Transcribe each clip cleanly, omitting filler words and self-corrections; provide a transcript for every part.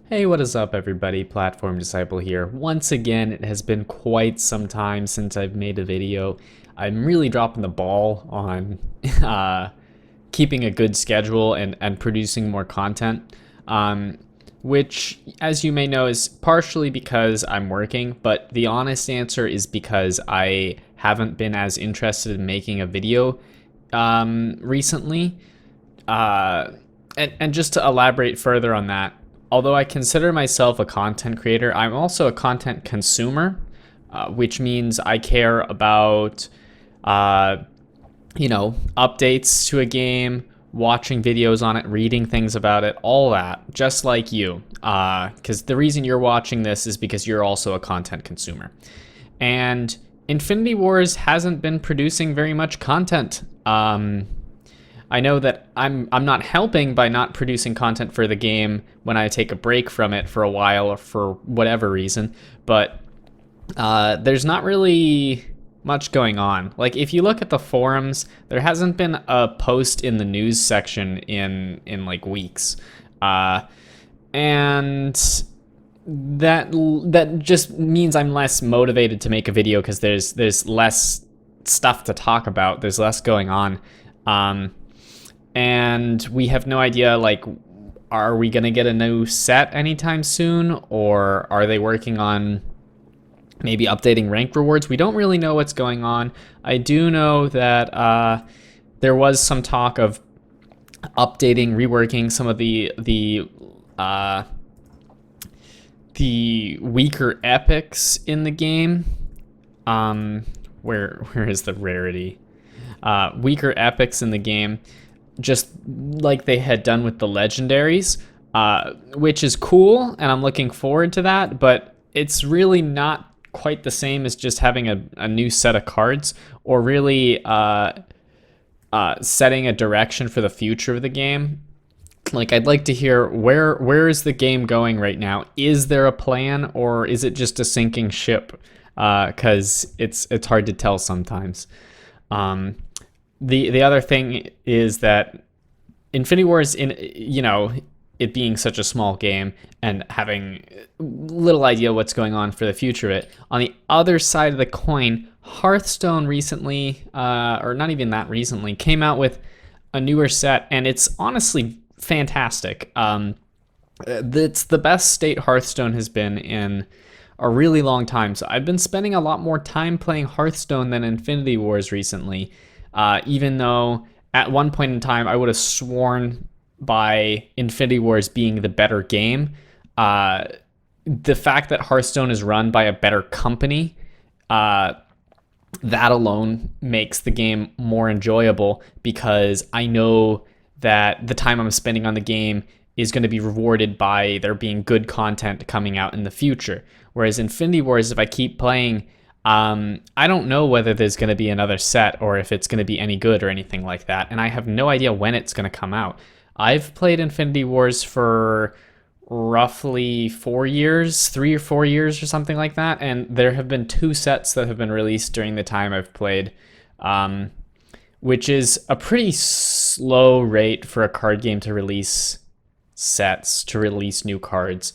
Hey, what is up, everybody? Platform Disciple here. Once again, it has been quite some time since I've made a video. I'm really dropping the ball on keeping a good schedule and producing more content, which, as you may know, is partially because I'm working, but the honest answer is because I haven't been as interested in making a video recently. And just to elaborate further on that, although I consider myself a content creator, I'm also a content consumer, which means I care about, updates to a game, watching videos on it, reading things about it, all that, just like you. Because the reason you're watching this is because you're also a content consumer. And Infinity Wars hasn't been producing very much content. I know that I'm not helping by not producing content for the game when I take a break from it for a while or for whatever reason, but there's not really much going on. Like, if you look at the forums, there hasn't been a post in the news section in like weeks, and that just means I'm less motivated to make a video because there's less stuff to talk about. There's less going on. And we have no idea, like, are we going to get a new set anytime soon? Or are they working on maybe updating rank rewards? We don't really know what's going on. I do know that there was some talk of updating, reworking some of the weaker epics in the game. Where is the rarity? Weaker epics in the game, just like they had done with the legendaries, which is cool, and I'm looking forward to that, but it's really not quite the same as just having a new set of cards, or really setting a direction for the future of the game. Like, I'd like to hear where is the game going right now? Is there a plan, or is it just a sinking ship? Because it's hard to tell sometimes. The other thing is that Infinity Wars, it being such a small game and having little idea what's going on for the future of it. On the other side of the coin, Hearthstone recently, or not even that recently, came out with a newer set, and it's honestly fantastic. It's the best state Hearthstone has been in a really long time. So I've been spending a lot more time playing Hearthstone than Infinity Wars recently. Even though at one point in time I would have sworn by Infinity Wars being the better game, the fact that Hearthstone is run by a better company, that alone makes the game more enjoyable, because I know that the time I'm spending on the game is going to be rewarded by there being good content coming out in the future. Whereas Infinity Wars, if I keep playing, I don't know whether there's going to be another set or if it's going to be any good or anything like that. And I have no idea when it's going to come out. I've played Infinity Wars for roughly 4 years, 3 or 4 years or something like that. And there have been 2 sets that have been released during the time I've played, which is a pretty slow rate for a card game to release sets, to release new cards.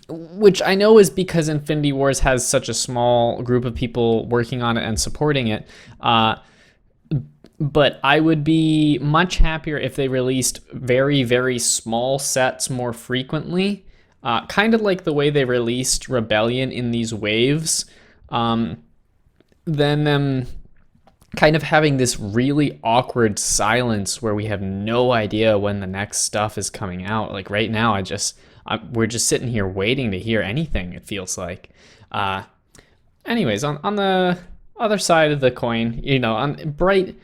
Which I know is because Infinity Wars has such a small group of people working on it and supporting it. But I would be much happier if they released very, very small sets more frequently. Kind of like the way they released Rebellion in these waves. Than them kind of having this really awkward silence where we have no idea when the next stuff is coming out. Like right now, we're just sitting here waiting to hear anything, it feels like. Anyways, on the other side of the coin, on bright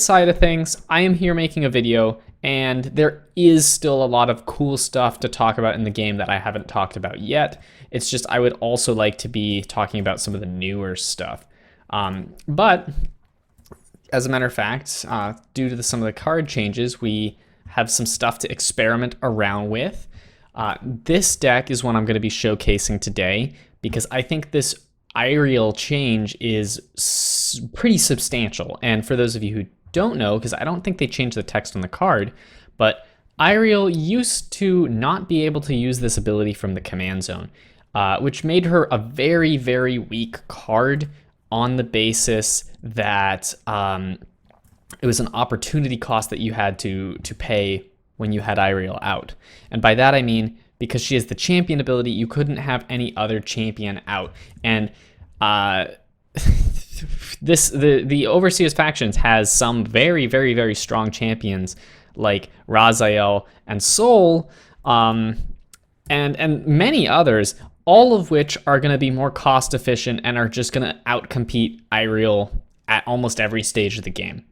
side of things, I am here making a video, and there is still a lot of cool stuff to talk about in the game that I haven't talked about yet. It's just I would also like to be talking about some of the newer stuff. But as a matter of fact, due to some of the card changes, we have some stuff to experiment around with. This deck is one I'm going to be showcasing today because I think this Irial change is pretty substantial. And for those of you who don't know, because I don't think they changed the text on the card, but Iriel used to not be able to use this ability from the command zone, which made her a very, very weak card on the basis that it was an opportunity cost that you had to pay when you had Iriel out. And by that I mean because she has the champion ability, you couldn't have any other champion out. And the Overseers factions has some very, very, very strong champions like Raziel and Sol, and many others, all of which are going to be more cost efficient and are just going to outcompete Iriel at almost every stage of the game.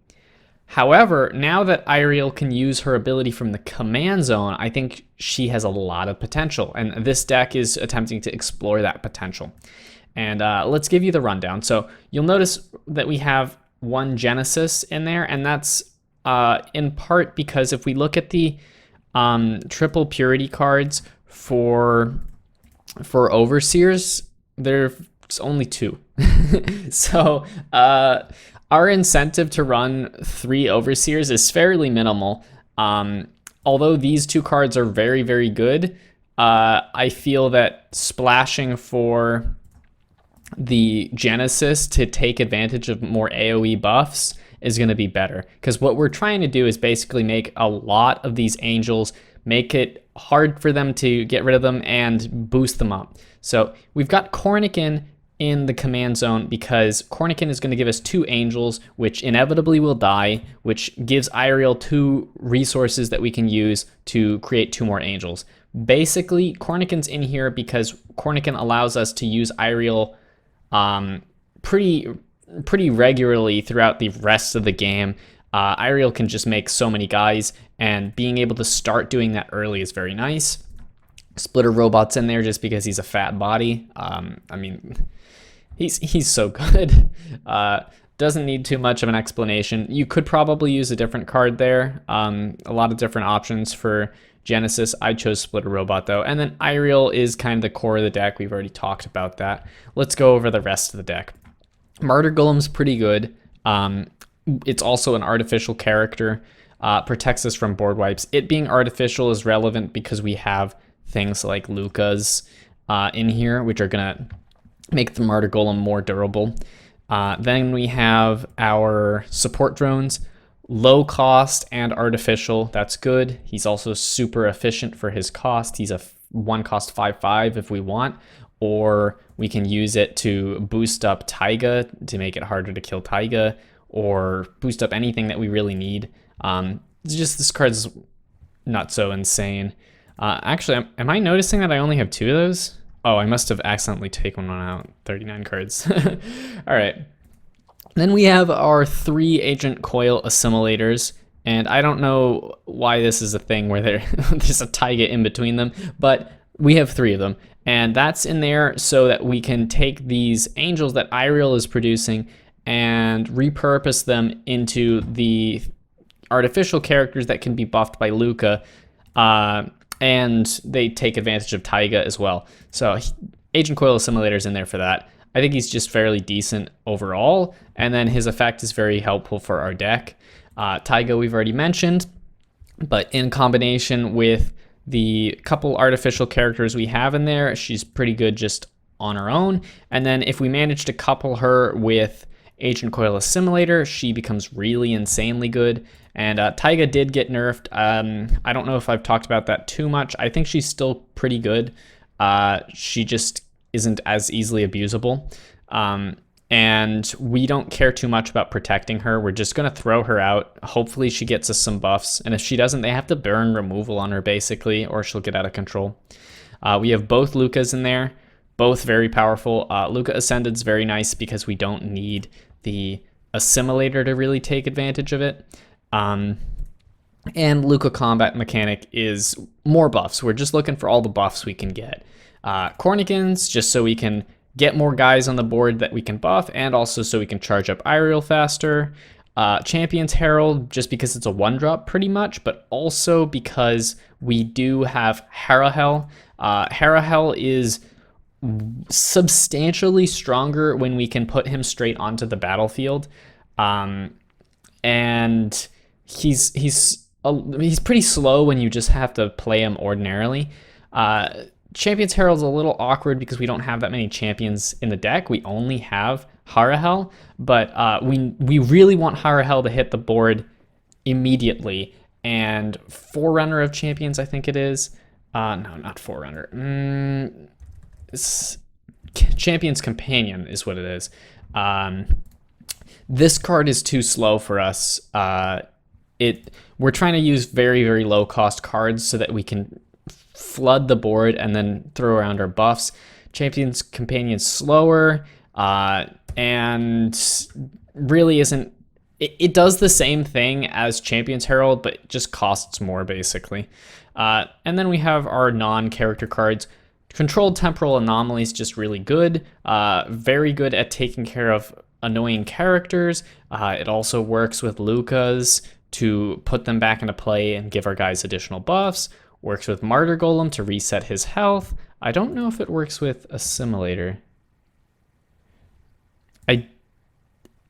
However, now that Iriel can use her ability from the command zone, I think she has a lot of potential, and this deck is attempting to explore that potential. And let's give you the rundown. So you'll notice that we have one Genesis in there, and that's in part because if we look at the triple purity cards for Overseers, there's only 2. So our incentive to run 3 Overseers is fairly minimal. Although these 2 cards are very, very good, I feel that splashing for the Genesis to take advantage of more AoE buffs is going to be better. Because what we're trying to do is basically make a lot of these angels, make it hard for them to get rid of them and boost them up. So we've got Cornican in the command zone because Cornican is going to give us 2 angels, which inevitably will die, which gives Iriel 2 resources that we can use to create 2 more angels. Basically, Cornican's in here because Cornican allows us to use Iriel pretty regularly throughout the rest of the game. Iriel can just make so many guys, and being able to start doing that early is very nice. Splitter Robot's in there just because he's a fat body. I mean, he's so good. Doesn't need too much of an explanation. You could probably use a different card there. A lot of different options for Genesis. I chose Splitter Robot though. And then Iriel is kind of the core of the deck. We've already talked about that. Let's go over the rest of the deck. Martyr Golem's pretty good. It's also an artificial character. Protects us from board wipes. It being artificial is relevant because we have things like Luca's in here, which are going to make the Martyr Golem more durable. Then we have our support drones. Low cost and artificial, that's good. He's also super efficient for his cost. He's a 1 cost 5/5 if we want, or we can use it to boost up Taiga to make it harder to kill Taiga, or boost up anything that we really need. Just this card's not so insane. Actually, am I noticing that I only have 2 of those? Oh, I must have accidentally taken one out. 39 cards. All right. Then we have our 3 Agent Coil Assimilators, and I don't know why this is a thing where there's a Taiga in between them, but we have 3 of them, and that's in there so that we can take these angels that Iriel is producing and repurpose them into the artificial characters that can be buffed by Luca, and they take advantage of Taiga as well. So Agent Coil Assimilator's in there for that. I think he's just fairly decent overall, and then his effect is very helpful for our deck. Taiga we've already mentioned, but in combination with the couple artificial characters we have in there, she's pretty good just on her own. And then if we manage to couple her with Agent Coil Assimilator, she becomes really insanely good. And Taiga did get nerfed. I don't know if I've talked about that too much. I think she's still pretty good. She just isn't as easily abusable. And we don't care too much about protecting her. We're just going to throw her out. Hopefully she gets us some buffs. And if she doesn't, they have to burn removal on her basically, or she'll get out of control. We have both Lucas in there, both very powerful. Luca Ascended's very nice because we don't need the Assimilator to really take advantage of it. And Luca Combat Mechanic is more buffs. We're just looking for all the buffs we can get. Cornicans, just so we can get more guys on the board that we can buff, and also so we can charge up Iriel faster. Champion's Herald, just because it's a 1-drop pretty much, but also because we do have Harahel. Harahel is substantially stronger when we can put him straight onto the battlefield. And he's he's pretty slow when you just have to play him ordinarily. Champion's Herald's a little awkward because we don't have that many champions in the deck. We only have Iriel, but we really want Iriel to hit the board immediately. And Forerunner of Champions, I think it is. No, not Forerunner. Champion's Companion is what it is. This card is too slow for us. We're trying to use very, very low cost cards so that we can flood the board and then throw around our buffs. Champion's Companion's slower, and really isn't. It does the same thing as Champion's Herald, but it just costs more, basically. And then we have our non-character cards. Controlled Temporal Anomaly is just really good. Very good at taking care of annoying characters. It also works with Lukas to put them back into play and give our guys additional buffs. Works with Martyr Golem to reset his health. I don't know if it works with Assimilator.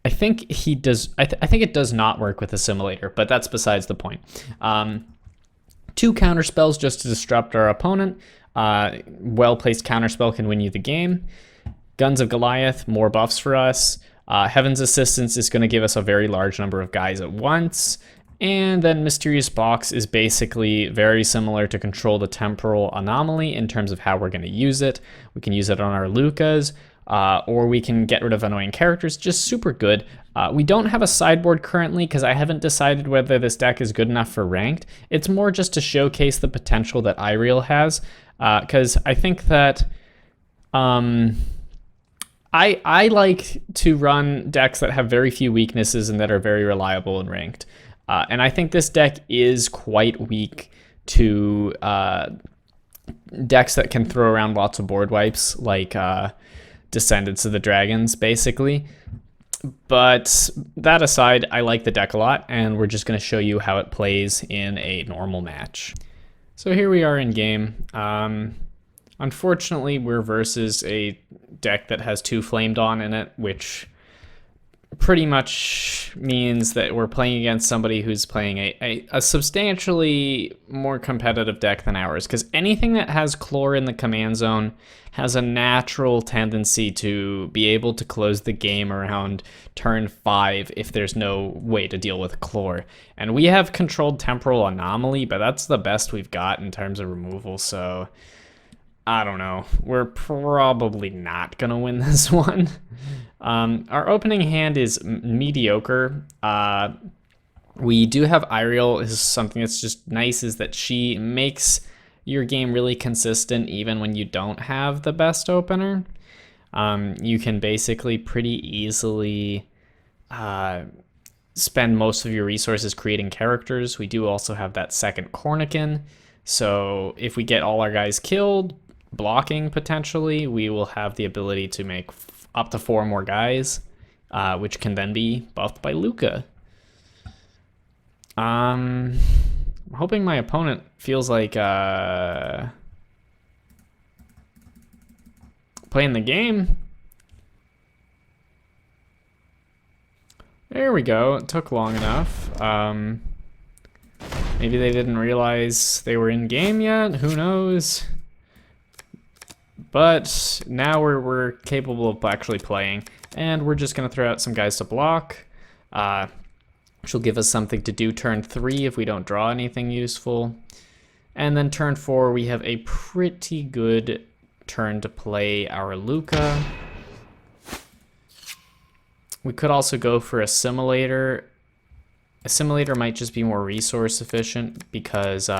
I think he does. I think it does not work with Assimilator, but that's besides the point. 2 counter spells just to disrupt our opponent. Well-placed counterspell can win you the game. Guns of Goliath, more buffs for us. Heaven's Assistance is going to give us a very large number of guys at once. And then Mysterious Box is basically very similar to Control the Temporal Anomaly in terms of how we're going to use it. We can use it on our Lukas, or we can get rid of annoying characters. Just super good. We don't have a sideboard currently because I haven't decided whether this deck is good enough for ranked. It's more just to showcase the potential that Iriel has, because I think that I like to run decks that have very few weaknesses and that are very reliable and ranked. And I think this deck is quite weak to decks that can throw around lots of board wipes, like Descendants of the Dragons, basically. But that aside, I like the deck a lot, and we're just going to show you how it plays in a normal match. So here we are in game. Unfortunately, we're versus a deck that has 2 Flame Dawn in it, which pretty much means that we're playing against somebody who's playing a substantially more competitive deck than ours, because anything that has Chlor in the command zone has a natural tendency to be able to close the game around turn 5 if there's no way to deal with Chlor. And we have Controlled Temporal Anomaly, but that's the best we've got in terms of removal, so I don't know. We're probably not gonna win this one. Our opening hand is mediocre. We do have Iriel. Is something that's just nice is that she makes your game really consistent even when you don't have the best opener. You can basically pretty easily spend most of your resources creating characters. We do also have that second Cornican. So if we get all our guys killed, blocking potentially, we will have the ability to make up to 4 more guys, which can then be buffed by Luka. I'm hoping my opponent feels like playing the game. There we go. It took long enough. Maybe they didn't realize they were in game yet. Who knows? But now we're capable of actually playing, and we're just going to throw out some guys to block, which will give us something to do turn 3 if we don't draw anything useful. And then turn 4, we have a pretty good turn to play our Luka. We could also go for Assimilator. Assimilator might just be more resource efficient because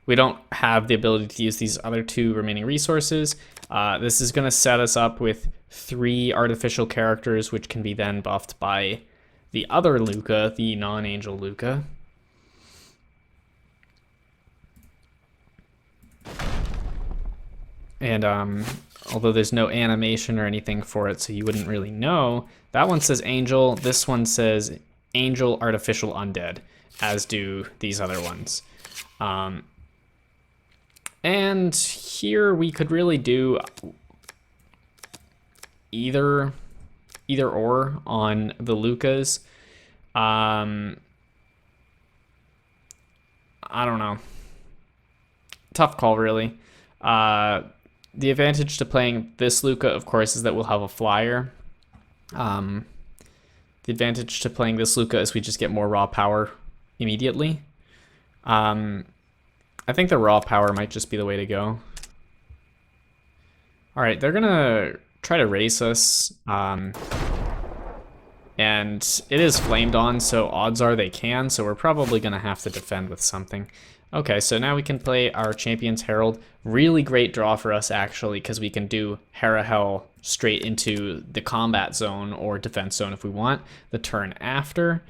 we don't have the ability to use these other 2 remaining resources. This is going to set us up with 3 artificial characters, which can be then buffed by the other Luka, the non-angel Luka. And although there's no animation or anything for it, so you wouldn't really know, that one says angel, this one says angel artificial undead, as do these other ones. And here we could really do either or on the Lukas. I don't know. Tough call, really. The advantage to playing this Luca, of course, is that we'll have a flyer. The advantage to playing this Luca is we just get more raw power immediately. I think the raw power might just be the way to go. All right, they're gonna try to race us. And it is flamed on, so odds are they can, so we're probably gonna have to defend with something. Okay, so now we can play our Champion's Herald. Really great draw for us, actually, because we can do Iriel straight into the combat zone or defense zone if we want the turn after.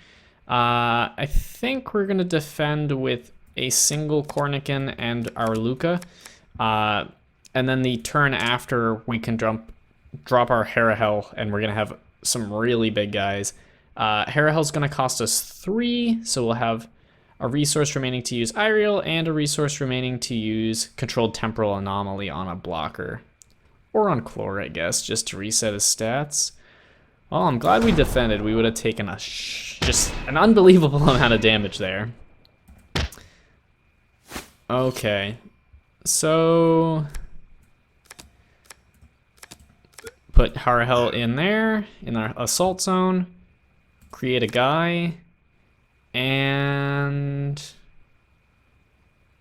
I think we're going to defend with a single Cornican and our Luca. And then the turn after, we can drop our Iriel, and we're going to have some really big guys. Iriel's going to cost us 3, so we'll have a resource remaining to use Iriel, and a resource remaining to use Controlled Temporal Anomaly on a blocker. Or on Chlor, I guess, just to reset his stats. Well, I'm glad we defended. We would have taken just an unbelievable amount of damage there. Okay. So put Iriel in there, in our assault zone. Create a guy. And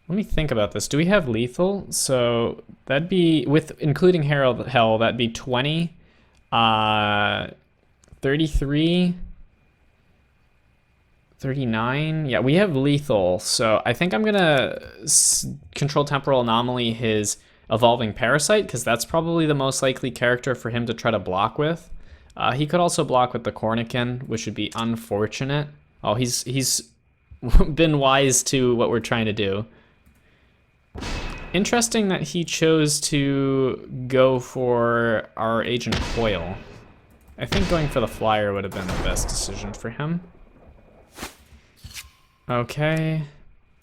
let me think about this. Do we have lethal? So that'd be, with including Herald Hell, that'd be 20, 33, 39. Yeah, we have lethal. So I think I'm gonna control Temporal Anomaly his Evolving Parasite, because that's probably the most likely character for him to try to block with. He could also block with the Cornican, which would be unfortunate. Oh, he's been wise to what we're trying to do. Interesting that he chose to go for our Agent Coil. I think going for the flyer would have been the best decision for him. Okay.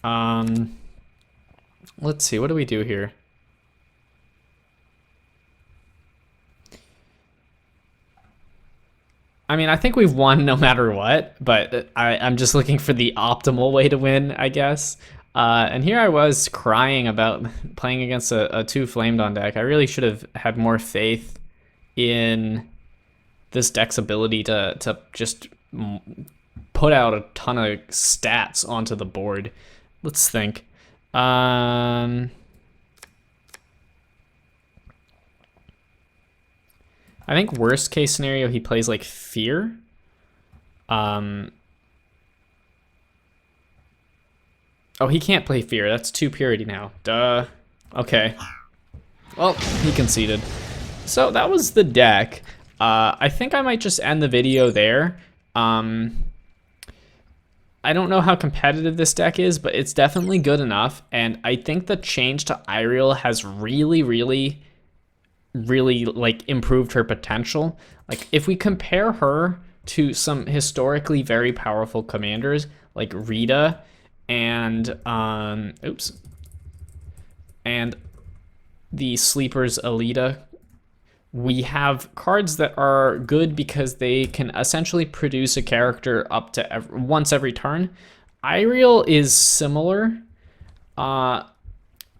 Let's see, what do we do here? I mean, I think we've won no matter what, but I'm just looking for the optimal way to win, I guess. And here I was crying about playing against a 2 Flamed on deck. I really should have had more faith in this deck's ability to just put out a ton of stats onto the board. Let's think. I think worst case scenario, he plays like Fear. Oh, he can't play Fear. That's 2 Purity now. Duh. Okay. Well, he conceded. So that was the deck. I think I might just end the video there. I don't know how competitive this deck is, but it's definitely good enough. And I think the change to Iriel has really like improved her potential. Like if we compare her to some historically very powerful commanders like Rita and and the Sleepers Alita, we have cards that are good because they can essentially produce a character up to once every turn. Iriel is similar, but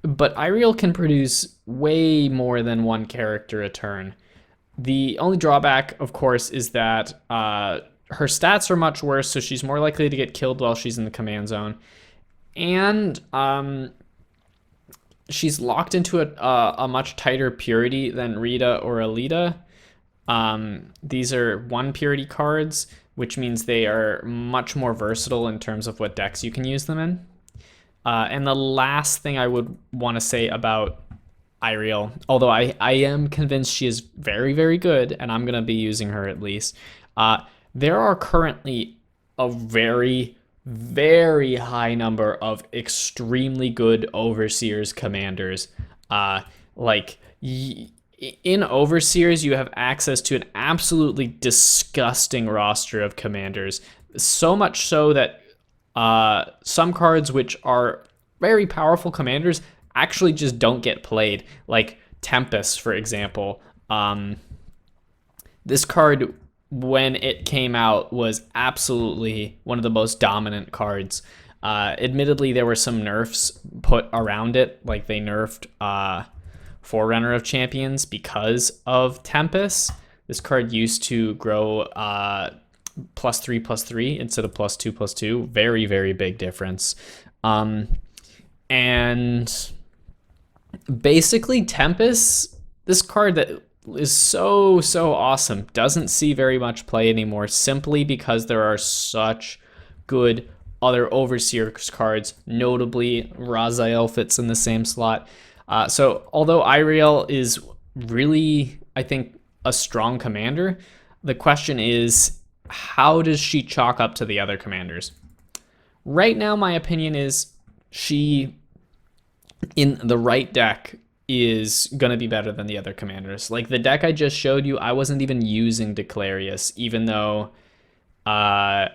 Iriel can produce way more than one character a turn. The only drawback, of course, is that her stats are much worse, so she's more likely to get killed while she's in the command zone. And she's locked into a much tighter purity than Rita or Alita. These are 1 purity cards, which means they are much more versatile in terms of what decks you can use them in. And the last thing I would want to say about Iriel, although I am convinced she is very, very good, and I'm going to be using her at least, there are currently a very, very high number of extremely good Overseers commanders. Like, in Overseers, you have access to an absolutely disgusting roster of commanders. So much so that some cards which are very powerful commanders actually just don't get played, like Tempest, for example. This card, when it came out, was absolutely one of the most dominant cards. Admittedly, there were some nerfs put around it, like they nerfed Forerunner of Champions because of Tempest. This card used to grow +3/+3 instead of +2/+2. Very, very big difference. And basically, Tempest, this card that is so awesome, doesn't see very much play anymore simply because there are such good other Overseers cards, notably Raziel fits in the same slot. So although Iriel is really, I think, a strong commander, the question is, how does she chalk up to the other commanders? Right now, my opinion is she, in the right deck, is going to be better than the other commanders. Like the deck I just showed you, I wasn't even using Declarius, even though I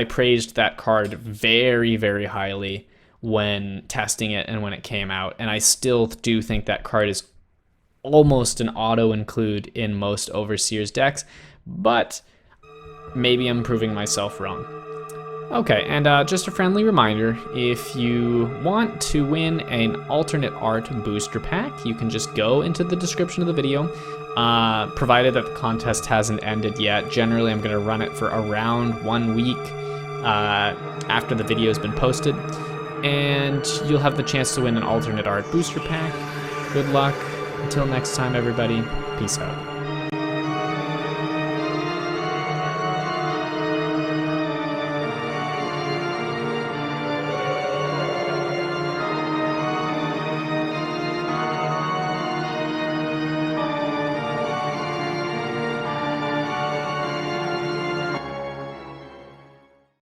praised that card very, very highly when testing it and when it came out. And I still do think that card is almost an auto include in most Overseers decks, but maybe I'm proving myself wrong. Okay, and just a friendly reminder, if you want to win an alternate art booster pack, you can just go into the description of the video, provided that the contest hasn't ended yet. Generally, I'm gonna run it for around 1 week after the video has been posted, and you'll have the chance to win an alternate art booster pack. Good luck. Until next time, everybody, peace out.